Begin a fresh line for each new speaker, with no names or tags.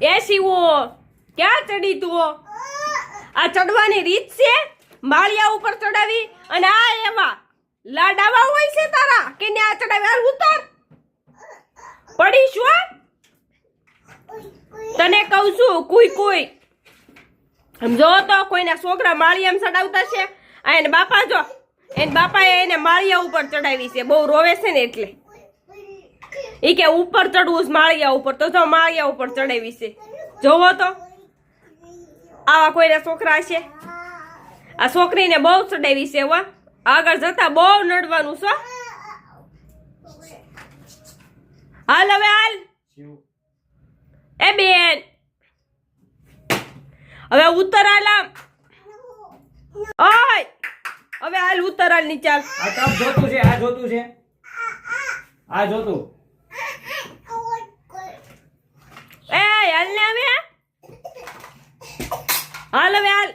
એ શિવો ક્યાં ચડી તું? આ ચડવાની રીત છે માળિયા ઉપર ચડાવી અને આ એવા લાડાવા હોય છે તારા કે ને આ ચડાવી હાલ ઉતર પડી શું તને કહું છું કોઈ સમજો તો કોઈના છોકરા માળિયામાં ચડાવતા છે આ એને બાપા જો એને બાપાએ એને માળિયા ઉપર ચડાવી છે બહુ રોવે છે ને એટલે ઈ કે ઉપર ચડવું માળિયા ઉપર તો જો માળિયા ઉપર ચડાવી છે જોવો તો આવા કોઈના છોકરા છે આ છોકરીને બહુ ચડાવી છે હો આગળ જતા બહુ નડવાનું છો હાલ હવે હાલ એ બેન હવે ઉત્તર હાલ આમ ઓય હવે હાલ ઉત્તર હાલ ની ચાલ
આ તપ જોતું છે આ જોતું છે આ જોતું
એ હાલ ને હવે હાલ હવે હાલ